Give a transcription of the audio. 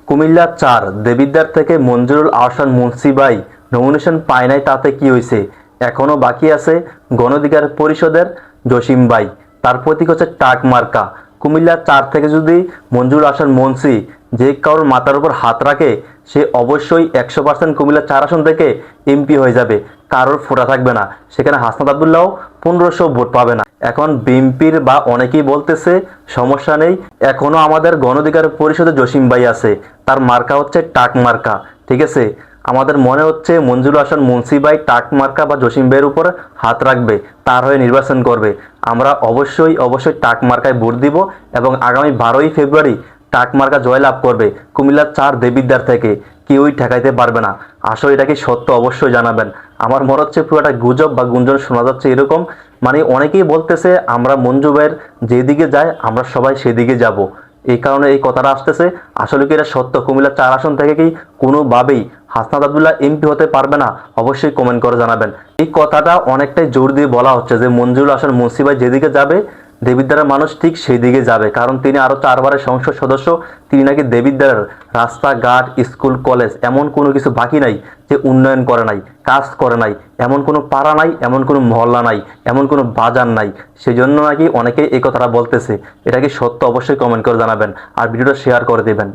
কুমিল্লা ৪ দেবিদ্বার থেকে মঞ্জুরুল আহসান মুন্সি ভাই নমিনেশন পায় নাই, তাতে কি হয়েছে? এখনও বাকি আছে গণ অধিকার পরিষদের জসিম ভাই, তার প্রতীক হচ্ছে টাক মার্কা। কুমিল্লা ৪ থেকে যদি মঞ্জুরুল আহসান মুন্সি যে কারোর মাথার উপর হাত রাখে, সে অবশ্যই ১০০% কুমিল্লা ৪ আসন থেকে এমপি হয়ে যাবে, কারোর ফোটা থাকবে না। সেখানে হাসনাত আবদুল্লাহ ১৫০০ ভোট পাবে না। এখন বিএনপির বা অনেকেই বলতেছে সমস্যা নেই, এখনো আমাদের গণ অধিকার পরিষদে জসিম ভাই আছে, তার মার্কা হচ্ছে টাক মার্কা। ঠিক আছে, আমাদের মনে হচ্ছে মঞ্জুরুল আহসান মুন্সি ভাই টাক মার্কা বা জসিম ভাইয়ের উপর হাত রাখবে, তার হয়ে নির্বাচন করবে। আমরা অবশ্যই অবশ্যই টাক মার্কায় ভোট দিব এবং আগামী ১২ই ফেব্রুয়ারি টাক মার্কা জয়লাভ করবে কুমিল্লা ৪ দেবিদ্বার থেকে। কেউই ঠেকাইতে পারবে না। আসলে এটা কি সত্য অবশ্যই জানাবেন। আমার মনে হচ্ছে পুরোটা গুজব বা গুঞ্জন শোনা যাচ্ছে এরকম, মানে অনেকেই বলতেছে আমরা মঞ্জু ভাইয়ের যেদিকে যাই আমরা সবাই সেদিকে যাব, এই কারণে এই কথাটা আসতেছে। আসলে কি এটা সত্য? কুমিল্লা ৪ আসন থেকে কি কোনোভাবেই হাসনাত আবদুল্লাহ এমপি হতে পারবে না? অবশ্যই কমেন্ট করে জানাবেন। এই কথাটা অনেকটাই জোর দিয়ে বলা হচ্ছে যে মঞ্জুরুল আহসান মুন্সি ভাই যেদিকে যাবে দেবিদ্বারের মানুষ ঠিক সেই দিকে যাবে, কারণ তিনি আরও ৪বারের সংসদ সদস্য। তিনি নাকি দেবিদ্বারের রাস্তাঘাট, স্কুল, কলেজ এমন কোনো কিছু বাকি নাই যে উন্নয়ন করে নাই, কাজ করে নাই। এমন কোনো পাড়া নাই, এমন কোনো মহল্লা নাই, এমন কোনো বাজার নাই। সেই জন্য নাকি অনেকেই এই কথাটা বলতেছে। এটা কি সত্য? অবশ্যই কমেন্ট করে জানাবেন আর ভিডিওটা শেয়ার করে দেবেন।